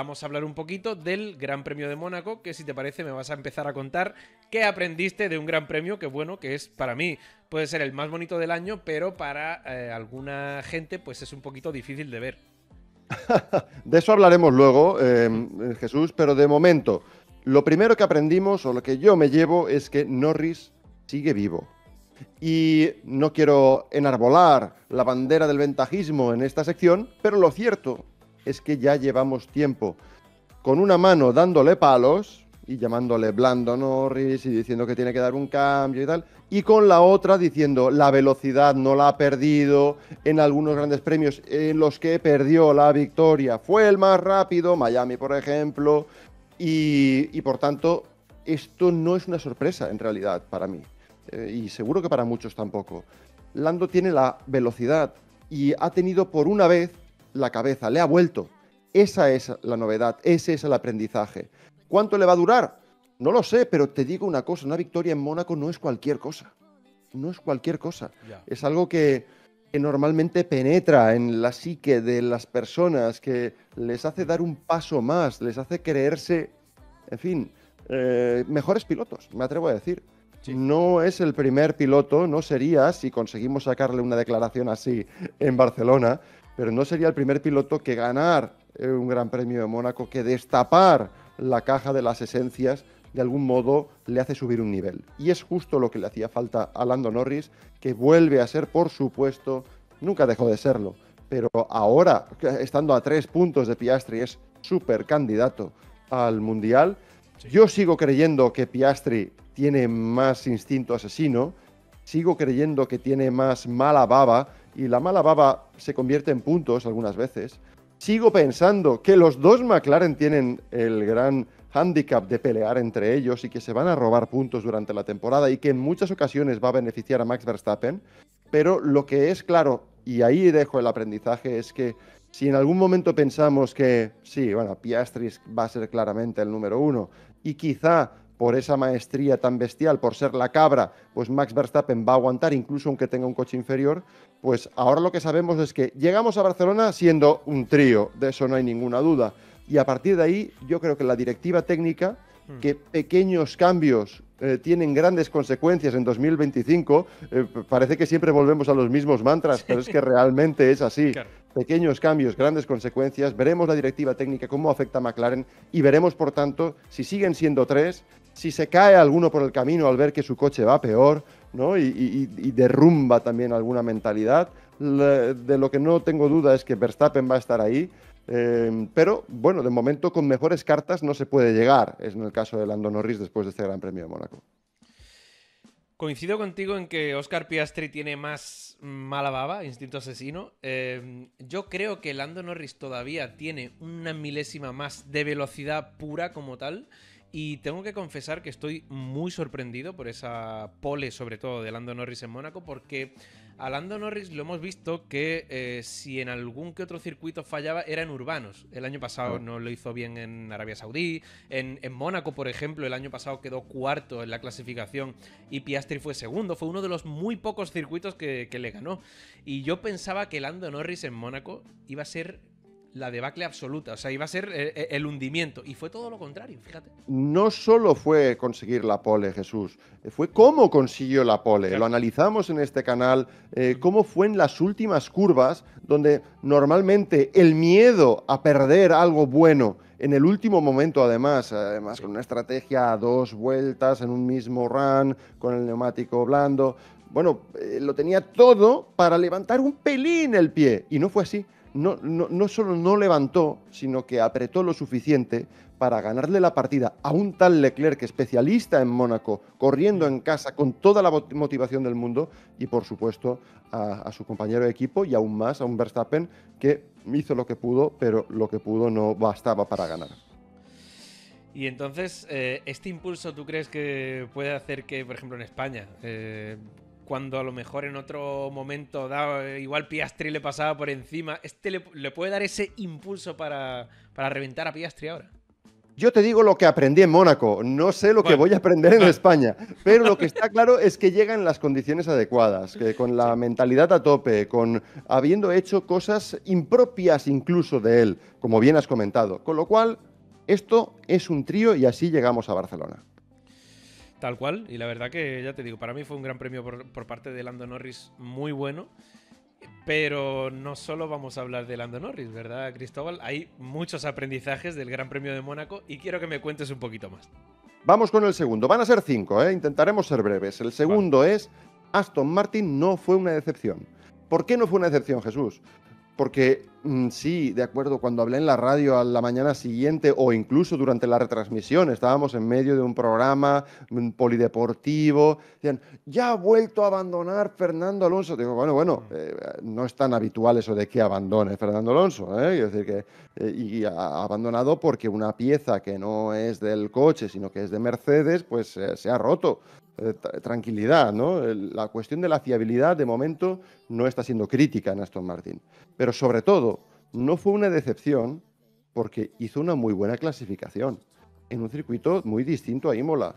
vamos a hablar un poquito del Gran Premio de Mónaco, que si te parece me vas a empezar a contar qué aprendiste de un Gran Premio que, bueno, que es para mí, puede ser el más bonito del año, pero para alguna gente pues es un poquito difícil de ver. De eso hablaremos luego, Jesús, pero de momento, lo primero que aprendimos, o lo que yo me llevo, es que Norris sigue vivo. Y no quiero enarbolar la bandera del ventajismo en esta sección, pero lo cierto es que ya llevamos tiempo con una mano dándole palos y llamándole blando Norris y diciendo que tiene que dar un cambio y tal, y con la otra diciendo la velocidad no la ha perdido, en algunos grandes premios en los que perdió la victoria fue el más rápido, Miami por ejemplo, y por tanto esto no es una sorpresa en realidad para mí, y seguro que para muchos tampoco. Lando tiene la velocidad y ha tenido por una vez la cabeza, le ha vuelto. Esa es la novedad, ese es el aprendizaje. ¿Cuánto le va a durar? No lo sé, pero te digo una cosa, una victoria en Mónaco no es cualquier cosa. No es cualquier cosa. Ya. Es algo que normalmente penetra en la psique de las personas, que les hace dar un paso más, les hace creerse, en fin, mejores pilotos, me atrevo a decir. Sí. No es el primer piloto, no sería, si conseguimos sacarle una declaración así en Barcelona, pero no sería el primer piloto que ganar un Gran Premio de Mónaco, que destapar la caja de las esencias de algún modo le hace subir un nivel. Y es justo lo que le hacía falta a Lando Norris, que vuelve a ser, por supuesto, nunca dejó de serlo, pero ahora, estando a 3 puntos de Piastri, es súper candidato al Mundial. Sí. Yo sigo creyendo que Piastri tiene más instinto asesino, sigo creyendo que tiene más mala baba, y la mala baba se convierte en puntos algunas veces. Sigo pensando que los dos McLaren tienen el gran hándicap de pelear entre ellos y que se van a robar puntos durante la temporada y que en muchas ocasiones va a beneficiar a Max Verstappen, pero lo que es claro, y ahí dejo el aprendizaje, es que si en algún momento pensamos que sí, bueno, Piastri va a ser claramente el número 1 y quizá por esa maestría tan bestial, por ser la cabra, pues Max Verstappen va a aguantar incluso aunque tenga un coche inferior, pues ahora lo que sabemos es que llegamos a Barcelona siendo un trío, de eso no hay ninguna duda. Y a partir de ahí, yo creo que la directiva técnica, que pequeños cambios tienen grandes consecuencias en 2025, parece que siempre volvemos a los mismos mantras, pero es que realmente es así. Claro. Pequeños cambios, grandes consecuencias, veremos la directiva técnica, cómo afecta a McLaren y veremos, por tanto, si siguen siendo 3, si se cae alguno por el camino al ver que su coche va peor, ¿no? y derrumba también alguna mentalidad. De lo que no tengo duda es que Verstappen va a estar ahí, pero bueno, de momento con mejores cartas no se puede llegar, es en el caso de Lando Norris después de este Gran Premio de Mónaco. Coincido contigo en que Oscar Piastri tiene más mala baba, instinto asesino. Yo creo que Lando Norris todavía tiene una milésima más de velocidad pura como tal. Y tengo que confesar que estoy muy sorprendido por esa pole, sobre todo, de Lando Norris en Mónaco, porque a Lando Norris lo hemos visto que si en algún que otro circuito fallaba era en urbanos. El año pasado no lo hizo bien en Arabia Saudí. En Mónaco, por ejemplo, el año pasado quedó cuarto en la clasificación y Piastri fue segundo. Fue uno de los muy pocos circuitos que le ganó. Y yo pensaba que Lando Norris en Mónaco iba a ser la debacle absoluta, o sea, iba a ser el hundimiento, y fue todo lo contrario, fíjate. No solo fue conseguir la pole, Jesús, fue cómo consiguió la pole. Claro. Lo analizamos en este canal, cómo fue en las últimas curvas, donde normalmente el miedo a perder algo bueno en el último momento, además Sí. con una estrategia a 2 vueltas en un mismo run, con el neumático blando, bueno, lo tenía todo para levantar un pelín el pie, y no fue así. No solo no levantó, sino que apretó lo suficiente para ganarle la partida a un tal Leclerc, especialista en Mónaco, corriendo en casa con toda la motivación del mundo, y por supuesto a su compañero de equipo y aún más a un Verstappen que hizo lo que pudo, pero lo que pudo no bastaba para ganar. Y entonces, ¿este impulso tú crees que puede hacer que, por ejemplo, en España, cuando a lo mejor en otro momento igual Piastri le pasaba por encima, le puede dar ese impulso para reventar a Piastri ahora? Yo te digo lo que aprendí en Mónaco, no sé lo que Bueno, voy a aprender en España, pero lo que está claro es que llega en las condiciones adecuadas, que con la sí. mentalidad a tope, con habiendo hecho cosas impropias incluso de él, como bien has comentado. Con lo cual, esto es un trío y así llegamos a Barcelona. Tal cual, y la verdad que ya te digo, para mí fue un gran premio por parte de Lando Norris muy bueno, pero no solo vamos a hablar de Lando Norris, ¿verdad, Cristóbal? Hay muchos aprendizajes del Gran Premio de Mónaco y quiero que me cuentes un poquito más. Vamos con el segundo. Van a ser 5, ¿eh? Intentaremos ser breves. El Vale. segundo es Aston Martin no fue una decepción. ¿Por qué no fue una decepción, Jesús? Porque sí, de acuerdo, cuando hablé en la radio a la mañana siguiente o incluso durante la retransmisión, estábamos en medio de un programa polideportivo, decían, ya ha vuelto a abandonar Fernando Alonso. Digo, bueno, no es tan habitual eso de que abandone Fernando Alonso, ¿eh? Quiero decir que, y ha abandonado porque una pieza que no es del coche, sino que es de Mercedes, pues se ha roto. Tranquilidad, ¿no? La cuestión de la fiabilidad, de momento, no está siendo crítica en Aston Martin. Pero sobre todo, no fue una decepción porque hizo una muy buena clasificación en un circuito muy distinto a Imola.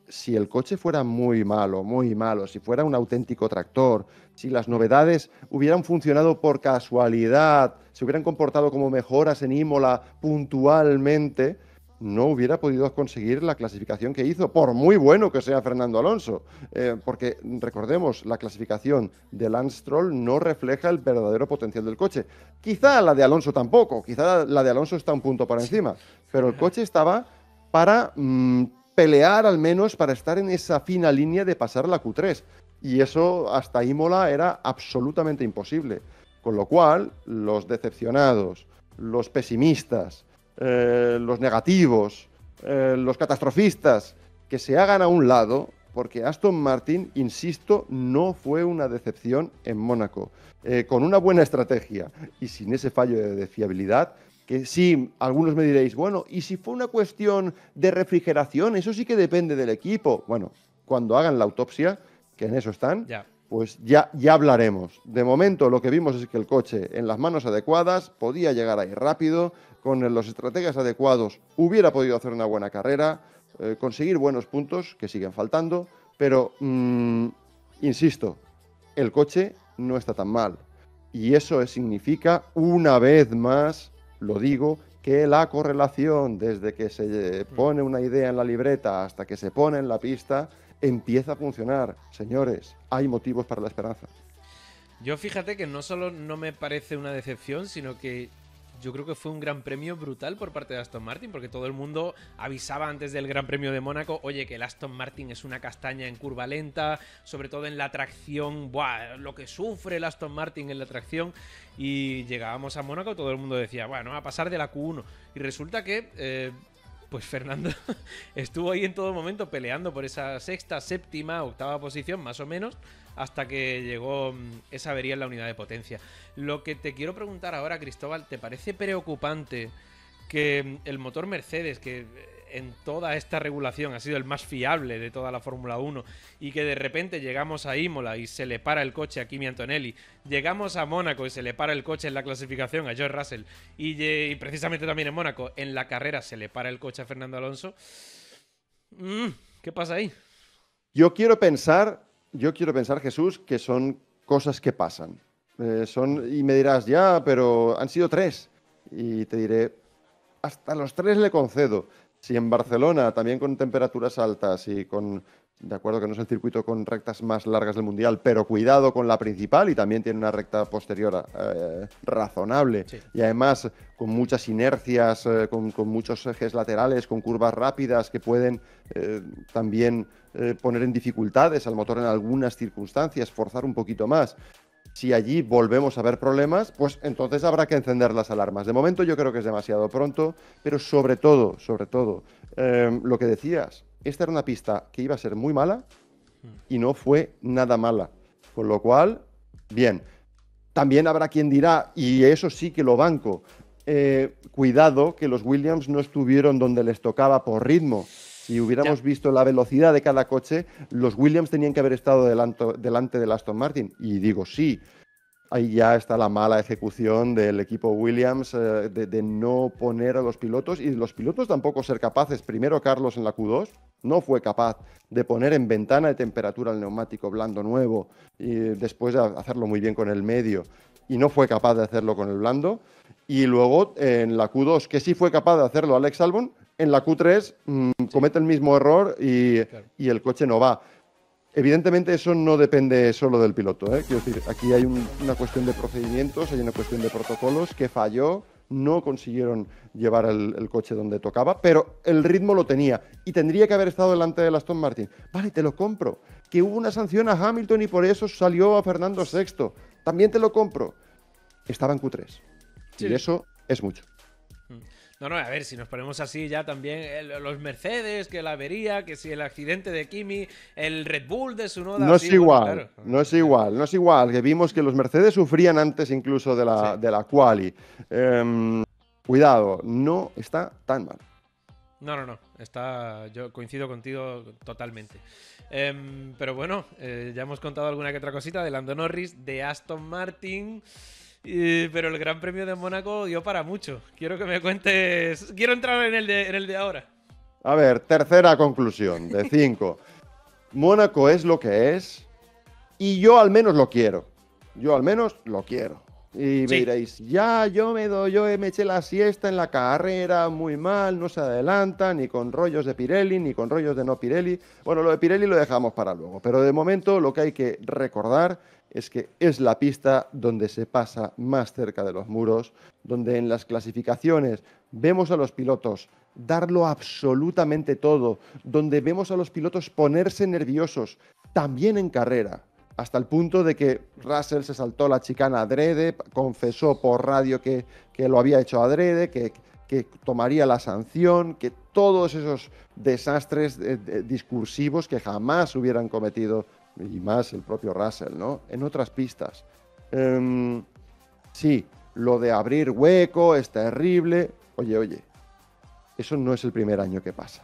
Si el coche fuera muy malo, si fuera un auténtico tractor, si las novedades hubieran funcionado por casualidad, se hubieran comportado como mejoras en Imola puntualmente, no hubiera podido conseguir la clasificación que hizo, por muy bueno que sea Fernando Alonso. Porque recordemos, la clasificación de Lance Stroll no refleja el verdadero potencial del coche. Quizá la de Alonso tampoco, quizá la de Alonso está un punto por encima, pero el coche estaba para pelear al menos para estar en esa fina línea de pasar la Q3. Y eso hasta Imola era absolutamente imposible. Con lo cual, los decepcionados, los pesimistas, los negativos, los catastrofistas, que se hagan a un lado, porque Aston Martin, insisto, no fue una decepción en Mónaco. Con una buena estrategia y sin ese fallo de fiabilidad, que sí, algunos me diréis, bueno, ¿y si fue una cuestión de refrigeración? Eso sí que depende del equipo. Bueno, cuando hagan la autopsia, que en eso están, Ya. pues ya hablaremos. De momento lo que vimos es que el coche en las manos adecuadas podía llegar ahí rápido, con los estrategas adecuados hubiera podido hacer una buena carrera, conseguir buenos puntos, que siguen faltando, pero, insisto, el coche no está tan mal. Y eso significa, una vez más, lo digo, que la correlación desde que se pone una idea en la libreta hasta que se pone en la pista empieza a funcionar. Señores, hay motivos para la esperanza. Yo fíjate que no solo no me parece una decepción, sino que yo creo que fue un gran premio brutal por parte de Aston Martin, porque todo el mundo avisaba antes del Gran Premio de Mónaco, oye, que el Aston Martin es una castaña en curva lenta, sobre todo en la tracción, ¡buah! Lo que sufre el Aston Martin en la tracción, y llegábamos a Mónaco, todo el mundo decía, bueno, a pasar de la Q1, y resulta que pues Fernando estuvo ahí en todo momento peleando por esa sexta, séptima, octava posición, más o menos, hasta que llegó esa avería en la unidad de potencia. Lo que te quiero preguntar ahora, Cristóbal, ¿te parece preocupante que el motor Mercedes, que en toda esta regulación ha sido el más fiable de toda la Fórmula 1, y que de repente llegamos a Imola y se le para el coche a Kimi Antonelli, llegamos a Mónaco y se le para el coche en la clasificación a George Russell, y precisamente también en Mónaco en la carrera se le para el coche a Fernando Alonso? ¿Qué pasa ahí? Yo quiero pensar, Jesús, que son cosas que pasan. Y me dirás, ya, pero han sido 3. Y te diré, hasta los 3 le concedo. Si en Barcelona, también con temperaturas altas y de acuerdo que no es el circuito con rectas más largas del Mundial, pero cuidado con la principal y también tiene una recta posterior razonable. Sí. Y además con muchas inercias, con muchos ejes laterales, con curvas rápidas que pueden también poner en dificultades al motor en algunas circunstancias, forzar un poquito más. Si allí volvemos a ver problemas, pues entonces habrá que encender las alarmas. De momento yo creo que es demasiado pronto, pero sobre todo, lo que decías, esta era una pista que iba a ser muy mala y no fue nada mala. Con lo cual, bien. También habrá quien dirá, y eso sí que lo banco, cuidado que los Williams no estuvieron donde les tocaba por ritmo. Si hubiéramos visto la velocidad de cada coche, los Williams tenían que haber estado delante del Aston Martin. Y digo sí, ahí ya está la mala ejecución del equipo Williams de no poner a los pilotos y los pilotos tampoco ser capaces. Primero Carlos en la Q2 no fue capaz de poner en ventana de temperatura el neumático blando nuevo y después de hacerlo muy bien con el medio y no fue capaz de hacerlo con el blando. Y luego en la Q2, que sí fue capaz de hacerlo Alex Albon, en la Q3 comete el mismo error Claro. y el coche no va. Evidentemente eso no depende solo del piloto, ¿eh? Quiero decir, aquí hay una cuestión de procedimientos, hay una cuestión de protocolos que falló, no consiguieron llevar el coche donde tocaba, pero el ritmo lo tenía y tendría que haber estado delante del Aston Martin. Vale, te lo compro. Que hubo una sanción a Hamilton y por eso salió a Fernando VI. También te lo compro. Estaba en Q3 Sí. y eso es mucho. No, a ver, si nos ponemos así ya también los Mercedes, que la avería, que si el accidente de Kimi, el Red Bull de Tsunoda. No es sí, bueno, igual, claro. no es igual, no es igual. Que vimos que los Mercedes sufrían antes incluso de Sí. de la quali. Cuidado, no está tan mal. No. Yo coincido contigo totalmente. Pero bueno, ya hemos contado alguna que otra cosita de Lando Norris, de Aston Martin. Pero el Gran Premio de Mónaco dio para mucho. Quiero que me cuentes. Quiero entrar en el de ahora. A ver, tercera conclusión de 5. Mónaco es lo que es y yo al menos lo quiero. Yo al menos lo quiero. Y me Sí. diréis, ya, me eché la siesta en la carrera, muy mal, no se adelanta, ni con rollos de Pirelli, ni con rollos de no Pirelli. Bueno, lo de Pirelli lo dejamos para luego, pero de momento lo que hay que recordar es que es la pista donde se pasa más cerca de los muros, donde en las clasificaciones vemos a los pilotos darlo absolutamente todo, donde vemos a los pilotos ponerse nerviosos, también en carrera hasta el punto de que Russell se saltó la chicana adrede, confesó por radio que lo había hecho adrede, que tomaría la sanción, que todos esos desastres discursivos que jamás hubieran cometido, y más el propio Russell, ¿no? En otras pistas. Sí, lo de abrir hueco es terrible. Oye, eso no es el primer año que pasa.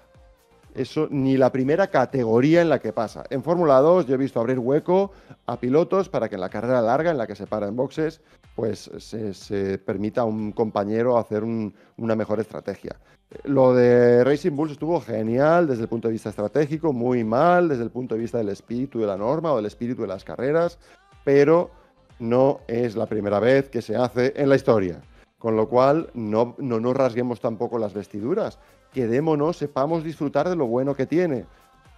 Eso ni la primera categoría en la que pasa. En Fórmula 2 yo he visto abrir hueco a pilotos para que en la carrera larga, en la que se para en boxes, pues se permita a un compañero hacer una mejor estrategia. Lo de Racing Bulls estuvo genial desde el punto de vista estratégico, muy mal desde el punto de vista del espíritu de la norma o del espíritu de las carreras, pero no es la primera vez que se hace en la historia. Con lo cual, no nos rasguemos tampoco las vestiduras. Quedémonos, sepamos disfrutar de lo bueno que tiene.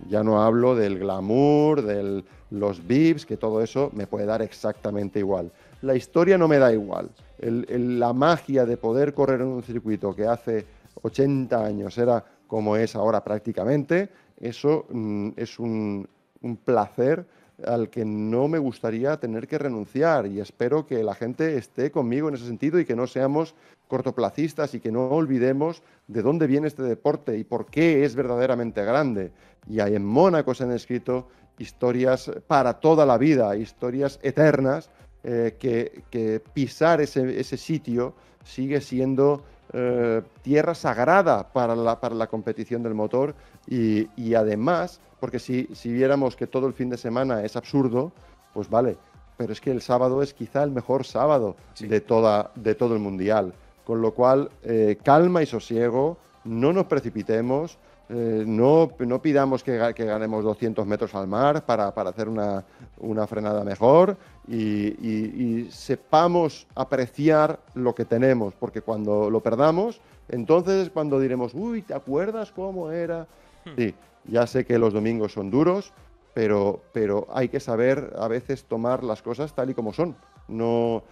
Ya no hablo del glamour, de los VIPs, que todo eso me puede dar exactamente igual. La historia no me da igual. La magia de poder correr en un circuito que hace 80 años era como es ahora prácticamente, eso es un placer al que no me gustaría tener que renunciar y espero que la gente esté conmigo en ese sentido y que no seamos cortoplacistas y que no olvidemos de dónde viene este deporte y por qué es verdaderamente grande. Y ahí en Mónaco se han escrito historias para toda la vida, historias eternas, que pisar ese sitio sigue siendo tierra sagrada para la competición del motor y además, porque si viéramos que todo el fin de semana es absurdo, pues vale, pero es que el sábado es quizá el mejor sábado de todo el Mundial. Con lo cual, calma y sosiego, no nos precipitemos, no pidamos que ganemos 200 metros al mar para hacer una frenada mejor y sepamos apreciar lo que tenemos, porque cuando lo perdamos, entonces es cuando diremos, uy, ¿te acuerdas cómo era? Sí, ya sé que los domingos son duros, pero hay que saber a veces tomar las cosas tal y como son. No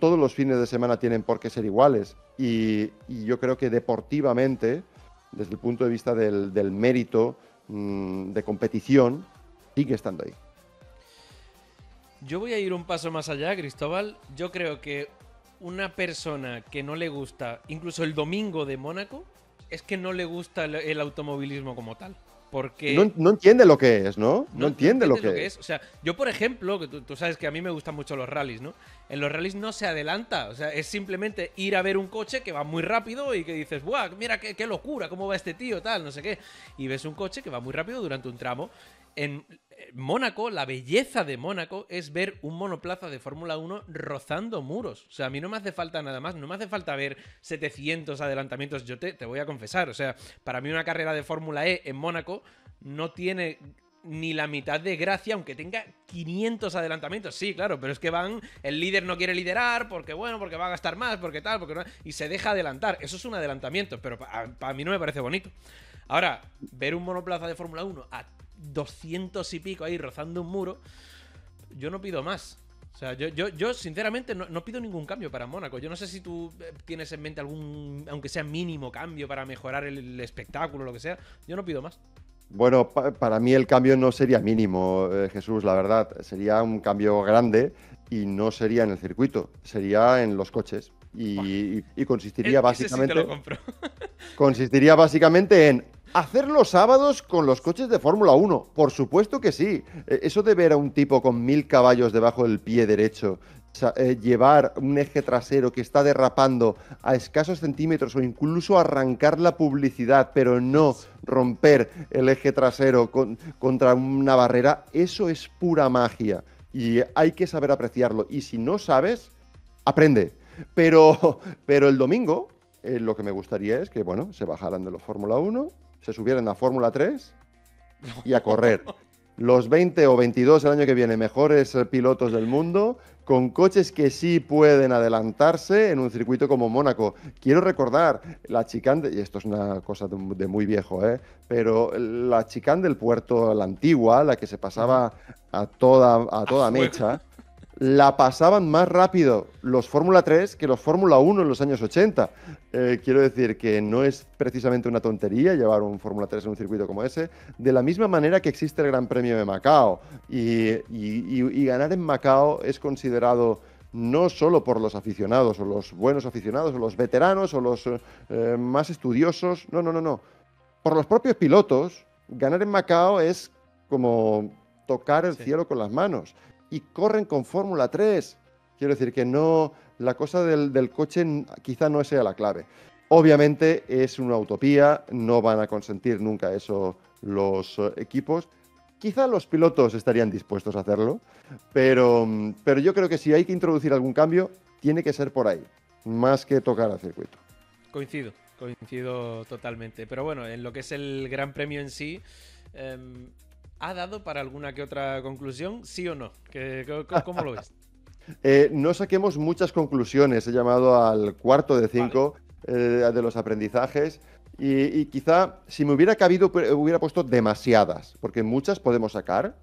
todos los fines de semana tienen por qué ser iguales y yo creo que deportivamente, desde el punto de vista del mérito de competición, sigue estando ahí. Yo voy a ir un paso más allá, Cristóbal. Yo creo que una persona que no le gusta, incluso el domingo de Mónaco, es que no le gusta el automovilismo como tal. Porque No entiende lo que es, ¿no? No entiende lo que es. O sea, yo, por ejemplo, que tú sabes que a mí me gustan mucho los rallies, ¿no? En los rallies no se adelanta. O sea, es simplemente ir a ver un coche que va muy rápido y que dices, ¡buah! Mira qué locura, cómo va este tío, tal, no sé qué. Y ves un coche que va muy rápido durante un tramo. En Mónaco, la belleza de Mónaco es ver un monoplaza de Fórmula 1 rozando muros. O sea, a mí no me hace falta nada más, no me hace falta ver 700 adelantamientos. Yo te voy a confesar, o sea, para mí una carrera de Fórmula E en Mónaco no tiene ni la mitad de gracia, aunque tenga 500 adelantamientos. Sí, claro, pero es que el líder no quiere liderar porque, bueno, porque va a gastar más, porque tal, porque no, y se deja adelantar. Eso es un adelantamiento, pero para mí no me parece bonito. Ahora, ver un monoplaza de Fórmula 1 a 200 y pico ahí rozando un muro, yo no pido más. O sea, yo sinceramente no pido ningún cambio para Mónaco. Yo no sé si tú tienes en mente algún, aunque sea mínimo cambio para mejorar el espectáculo o lo que sea. Yo no pido más. Bueno, para mí el cambio no sería mínimo, Jesús, la verdad. Sería un cambio grande y no sería en el circuito, sería en los coches. Y consistiría Ese sí te lo compro. consistiría básicamente en hacer los sábados con los coches de Fórmula 1. Por supuesto que sí. Eso de ver a un tipo con 1000 caballos debajo del pie derecho, llevar un eje trasero que está derrapando a escasos centímetros o incluso arrancar la publicidad, pero no romper el eje trasero contra una barrera, eso es pura magia. Y hay que saber apreciarlo. Y si no sabes, aprende. Pero el domingo, lo que me gustaría es que, bueno, se bajaran de los Fórmula 1, se subieran a Fórmula 3 y a correr. Los 20 o 22 el año que viene mejores pilotos del mundo, con coches que sí pueden adelantarse en un circuito como Mónaco. Quiero recordar la chicane, y esto es una cosa de muy viejo, pero la chicane del puerto, la antigua, la que se pasaba a toda mecha, la pasaban más rápido los Fórmula 3 que los Fórmula 1 en los años 80. Quiero decir que no es precisamente una tontería llevar un Fórmula 3 en un circuito como ese, de la misma manera que existe el Gran Premio de Macao. Y ganar en Macao es considerado no solo por los aficionados, o los buenos aficionados, o los veteranos, o los más estudiosos, no. Por los propios pilotos, ganar en Macao es como tocar el cielo con las manos. Y corren con Fórmula 3. Quiero decir que no, la cosa del coche quizá no sea la clave. Obviamente es una utopía, no van a consentir nunca eso los equipos. Quizá los pilotos estarían dispuestos a hacerlo, pero yo creo que si hay que introducir algún cambio, tiene que ser por ahí, más que tocar al circuito. Coincido totalmente. Pero bueno, en lo que es el Gran Premio en sí, ¿ha dado para alguna que otra conclusión? ¿Sí o no? ¿Cómo lo ves? No saquemos muchas conclusiones. He llamado al cuarto de 5 de los aprendizajes y quizá si me hubiera cabido hubiera puesto demasiadas, porque muchas podemos sacar,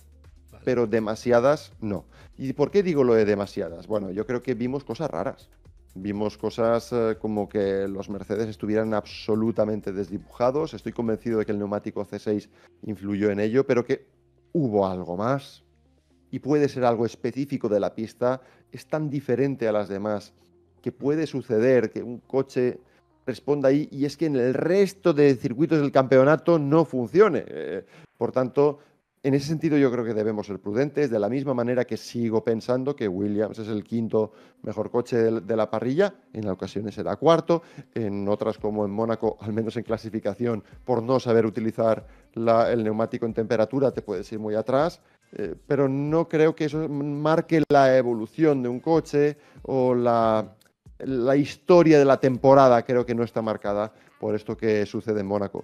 pero demasiadas no. ¿Y por qué digo lo de demasiadas? Bueno, yo creo que vimos cosas raras. Vimos cosas como que los Mercedes estuvieran absolutamente desdibujados. Estoy convencido de que el neumático C6 influyó en ello, pero que hubo algo más. Y puede ser algo específico de la pista. Es tan diferente a las demás que puede suceder que un coche responda ahí y es que en el resto de circuitos del campeonato no funcione. Por tanto, en ese sentido yo creo que debemos ser prudentes, de la misma manera que sigo pensando que Williams es el quinto mejor coche de la parrilla, en ocasiones será cuarto, en otras como en Mónaco, al menos en clasificación, por no saber utilizar el neumático en temperatura te puedes ir muy atrás, pero no creo que eso marque la evolución de un coche o la historia de la temporada, creo que no está marcada por esto que sucede en Mónaco.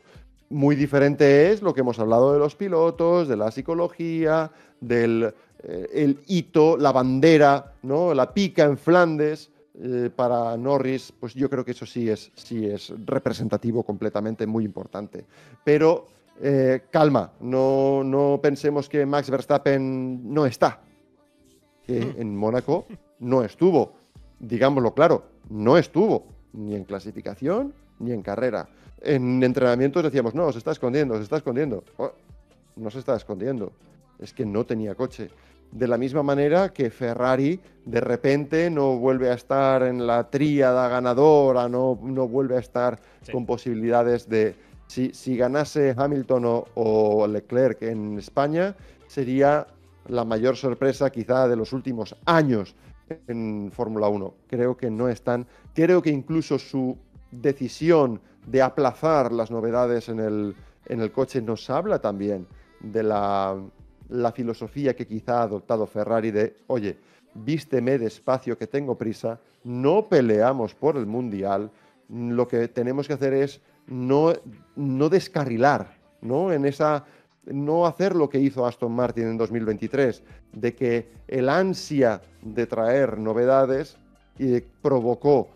Muy diferente es lo que hemos hablado de los pilotos, de la psicología, del el hito, la bandera, ¿no? La pica en Flandes para Norris, pues yo creo que eso sí es representativo completamente, muy importante. Pero calma, no pensemos que Max Verstappen no está. En Mónaco no estuvo, digámoslo claro, no estuvo ni en clasificación ni en carrera. En entrenamientos decíamos, no, se está escondiendo. Oh, no se está escondiendo, es que no tenía coche. De la misma manera que Ferrari de repente no vuelve a estar en la tríada ganadora, no vuelve a estar con posibilidades de... Si ganase Hamilton o Leclerc en España, sería la mayor sorpresa quizá de los últimos años en Fórmula 1. Creo que no están... Creo que incluso su decisión de aplazar las novedades en el coche nos habla también de la la filosofía que quizá ha adoptado Ferrari de, oye, vísteme despacio que tengo prisa, no peleamos por el Mundial, lo que tenemos que hacer es no descarrilar, ¿no? No hacer lo que hizo Aston Martin en 2023, de que el ansia de traer novedades provocó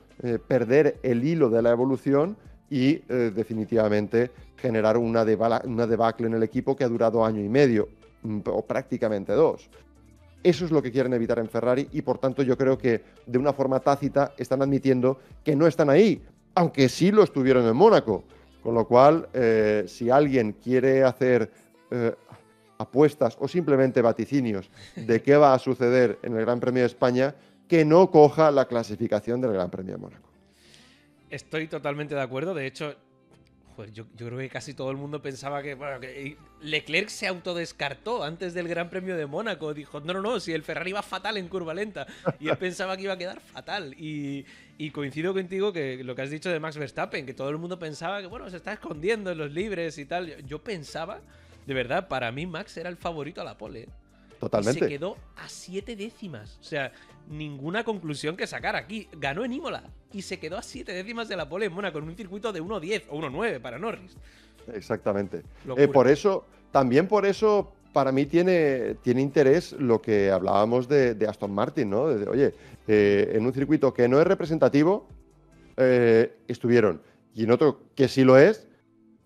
perder el hilo de la evolución y definitivamente generar una debacle en el equipo que ha durado año y medio, o prácticamente 2. Eso es lo que quieren evitar en Ferrari y por tanto yo creo que de una forma tácita están admitiendo que no están ahí, aunque sí lo estuvieron en Mónaco. Con lo cual, si alguien quiere hacer apuestas o simplemente vaticinios de qué va a suceder en el Gran Premio de España, que no coja la clasificación del Gran Premio de Mónaco. Estoy totalmente de acuerdo. De hecho, pues yo creo que casi todo el mundo pensaba que Leclerc se autodescartó antes del Gran Premio de Mónaco. Dijo, no, si el Ferrari va fatal en curva lenta. Y él pensaba que iba a quedar fatal. Y coincido contigo que lo que has dicho de Max Verstappen, que todo el mundo pensaba que, se está escondiendo en los libres y tal. Yo pensaba, de verdad, para mí Max era el favorito a la pole. Totalmente. Y se quedó a 7 décimas. O sea, ninguna conclusión que sacar aquí. Ganó en Imola y se quedó a 7 décimas de la pole en Mónaco con un circuito de 1.10 o 1.9 para Norris. Exactamente. Por eso, para mí tiene interés lo que hablábamos de Aston Martin, ¿no? Oye, en un circuito que no es representativo, estuvieron. Y en otro que sí lo es,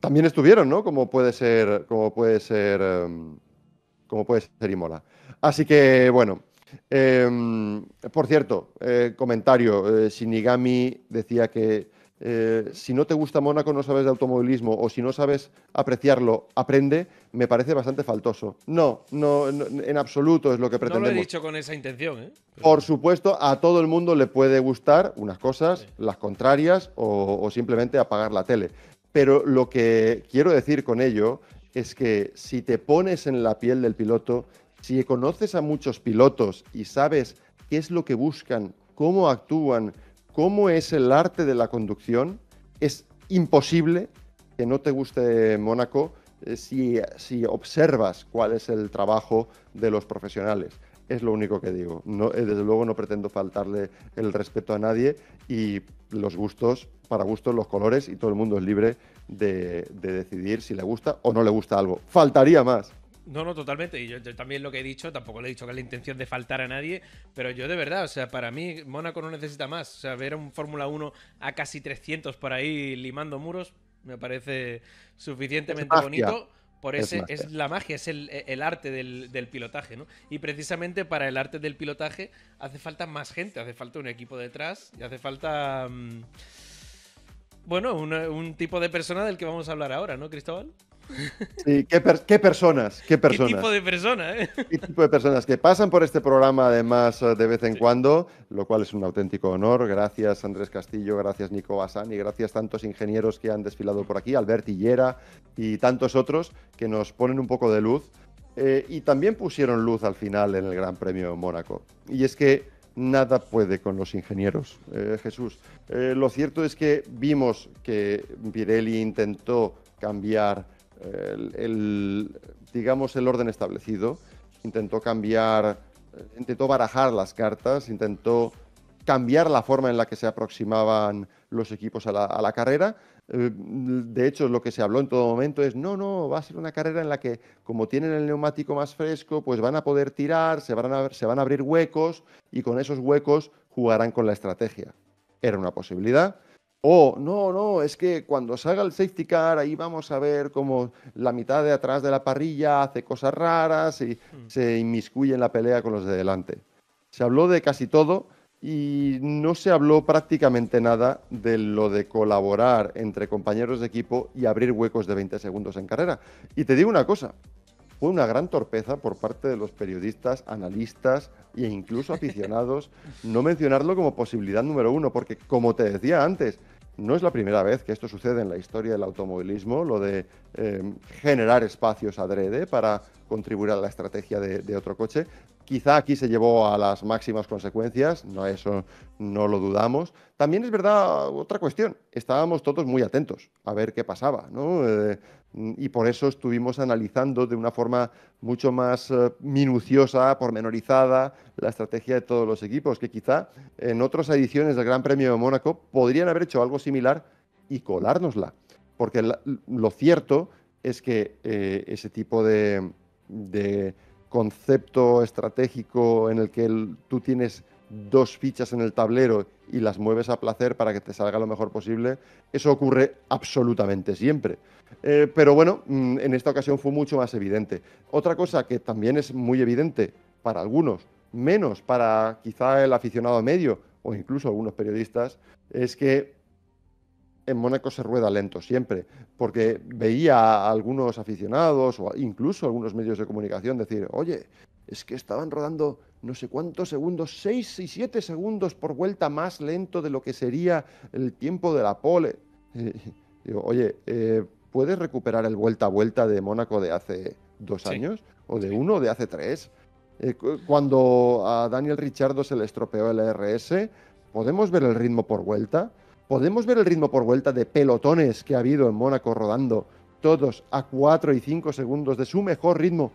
también estuvieron, ¿no? Como puede ser Imola. Así que, bueno. Por cierto, comentario. Shinigami decía que si no te gusta Mónaco, no sabes de automovilismo, o si no sabes apreciarlo, aprende. Me parece bastante faltoso. No, en absoluto es lo que pretendemos. No lo he dicho con esa intención, ¿eh? Por supuesto, a todo el mundo le puede gustar unas cosas, sí, las contrarias, o simplemente apagar la tele. Pero lo que quiero decir con ello es que si te pones en la piel del piloto, si conoces a muchos pilotos y sabes qué es lo que buscan, cómo actúan, cómo es el arte de la conducción, es imposible que no te guste Mónaco si observas cuál es el trabajo de los profesionales. Es lo único que digo. Desde luego no pretendo faltarle el respeto a nadie y los gustos, para gustos los colores, y todo el mundo es libre de decidir si le gusta o no le gusta algo. Faltaría más. No, totalmente. Y yo también lo que he dicho, tampoco le he dicho que es la intención de faltar a nadie, pero yo de verdad, o sea, para mí Mónaco no necesita más. O sea, ver un Fórmula 1 a casi 300 por ahí limando muros me parece suficientemente bonito. Por ese es la magia, es el arte del pilotaje, ¿no? Y precisamente para el arte del pilotaje hace falta más gente, hace falta un equipo detrás y hace falta, un tipo de persona del que vamos a hablar ahora, ¿no, Cristóbal? Sí, ¿qué personas? ¿Qué tipo de persona, eh? ¿Qué tipo de personas que pasan por este programa además de vez en cuando? Lo cual es un auténtico honor. Gracias Andrés Castillo, gracias Nico Bassani, gracias tantos ingenieros que han desfilado por aquí, Albert Hillera y tantos otros que nos ponen un poco de luz. Y también pusieron luz al final en el Gran Premio de Mónaco. Y es que nada puede con los ingenieros, Jesús. Lo cierto es que vimos que Pirelli intentó cambiar digamos, el orden establecido, intentó barajar las cartas, intentó cambiar la forma en la que se aproximaban los equipos a la carrera. De hecho, lo que se habló en todo momento es, no, va a ser una carrera en la que, como tienen el neumático más fresco, pues van a poder tirar, se van a abrir huecos y con esos huecos jugarán con la estrategia. Era una posibilidad. No, es que cuando salga el safety car, ahí vamos a ver cómo la mitad de atrás de la parrilla hace cosas raras y se inmiscuye en la pelea con los de delante. Se habló de casi todo y no se habló prácticamente nada de lo de colaborar entre compañeros de equipo y abrir huecos de 20 segundos en carrera. Y te digo una cosa, fue una gran torpeza por parte de los periodistas, analistas e incluso aficionados no mencionarlo como posibilidad número uno, porque como te decía antes, no es la primera vez que esto sucede en la historia del automovilismo, lo de generar espacios adrede para contribuir a la estrategia de otro coche. Quizá aquí se llevó a las máximas consecuencias, no, eso no lo dudamos. También es verdad otra cuestión, estábamos todos muy atentos a ver qué pasaba, ¿no? Y por eso estuvimos analizando de una forma mucho más minuciosa, pormenorizada, la estrategia de todos los equipos, que quizá en otras ediciones del Gran Premio de Mónaco podrían haber hecho algo similar y colárnosla. Porque lo cierto es que ese tipo de concepto estratégico en el que tú tienes dos fichas en el tablero y las mueves a placer para que te salga lo mejor posible, eso ocurre absolutamente siempre. Pero bueno, en esta ocasión fue mucho más evidente. Otra cosa que también es muy evidente para algunos, menos para quizá el aficionado medio o incluso algunos periodistas, es que en Mónaco se rueda lento siempre, porque veía a algunos aficionados o incluso algunos medios de comunicación decir, oye, es que estaban rodando no sé cuántos segundos, 6 y 7 segundos por vuelta más lento de lo que sería el tiempo de la pole. Digo, oye, ¿puedes recuperar el vuelta a vuelta de Mónaco de hace 2 años? ¿O de 1 o de hace 3? Cuando a Daniel Ricciardo se le estropeó el ERS, ¿podemos ver el ritmo por vuelta? ¿Podemos ver el ritmo por vuelta de pelotones que ha habido en Mónaco rodando todos a 4 y 5 segundos de su mejor ritmo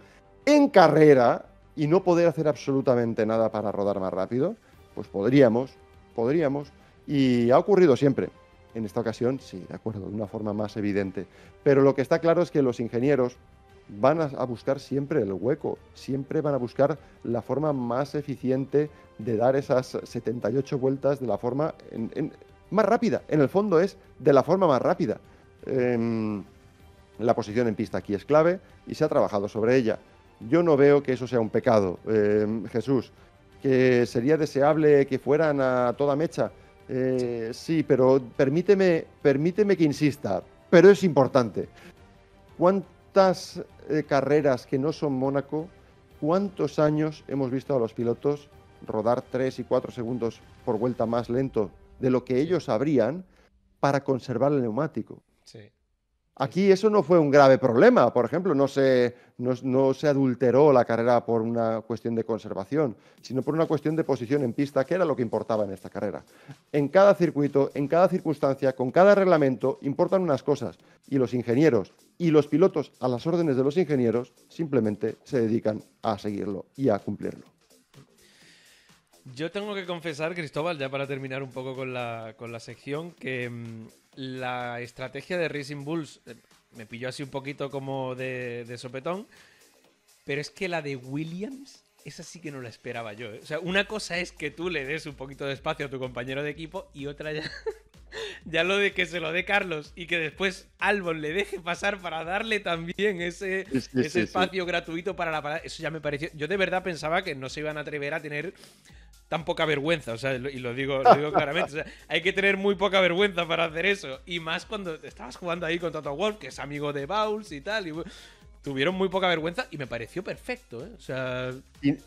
en carrera y no poder hacer absolutamente nada para rodar más rápido? Pues podríamos. Y ha ocurrido siempre. En esta ocasión, sí, de acuerdo, de una forma más evidente. Pero lo que está claro es que los ingenieros van a buscar siempre el hueco, siempre van a buscar la forma más eficiente de dar esas 78 vueltas de la forma más rápida. En el fondo es de la forma más rápida. La posición en pista aquí es clave y se ha trabajado sobre ella. Yo no veo que eso sea un pecado. Jesús, que sería deseable que fueran a toda mecha. Sí, pero permíteme que insista, pero es importante. ¿Cuántas carreras que no son Mónaco, cuántos años hemos visto a los pilotos rodar 3 y 4 segundos por vuelta más lento de lo que ellos sabrían para conservar el neumático? Sí. Aquí eso no fue un grave problema, por ejemplo, no se adulteró la carrera por una cuestión de conservación, sino por una cuestión de posición en pista, que era lo que importaba en esta carrera. En cada circuito, en cada circunstancia, con cada reglamento, importan unas cosas, y los ingenieros y los pilotos, a las órdenes de los ingenieros, simplemente se dedican a seguirlo y a cumplirlo. Yo tengo que confesar, Cristóbal, ya para terminar un poco con la sección, que la estrategia de Racing Bulls me pilló así un poquito como de sopetón, pero es que la de Williams, esa sí que no la esperaba yo, ¿eh? O sea, una cosa es que tú le des un poquito de espacio a tu compañero de equipo y otra ya... Ya lo de que se lo dé Carlos y que después Albon le deje pasar para darle también ese espacio gratuito para la parada, eso ya me pareció... Yo de verdad pensaba que no se iban a atrever a tener tan poca vergüenza, o sea, y lo digo claramente, o sea, hay que tener muy poca vergüenza para hacer eso, y más cuando estabas jugando ahí con Toto Wolff, que es amigo de Bowles y tal, y tuvieron muy poca vergüenza y me pareció perfecto, ¿eh? O sea,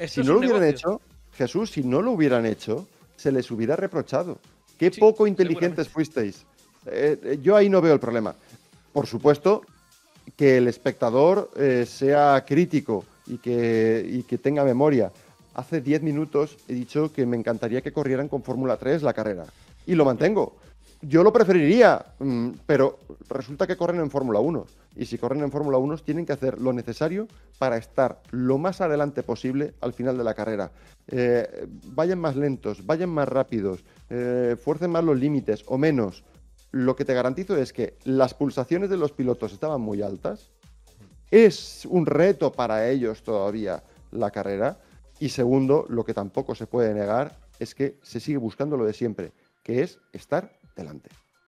si no lo hubieran hecho, Jesús, si no lo hubieran hecho, se les hubiera reprochado. Qué sí, poco inteligentes fuisteis. Yo ahí no veo el problema. Por supuesto, que el espectador sea crítico y que tenga memoria. Hace 10 minutos he dicho que me encantaría que corrieran con Fórmula 3 la carrera. Y lo mantengo. Yo lo preferiría, pero resulta que corren en Fórmula 1. Y si corren en Fórmula 1 tienen que hacer lo necesario para estar lo más adelante posible al final de la carrera. Vayan más lentos, vayan más rápidos, fuercen más los límites o menos. Lo que te garantizo es que las pulsaciones de los pilotos estaban muy altas. Es un reto para ellos todavía la carrera. Y segundo, lo que tampoco se puede negar es que se sigue buscando lo de siempre, que es estar delante.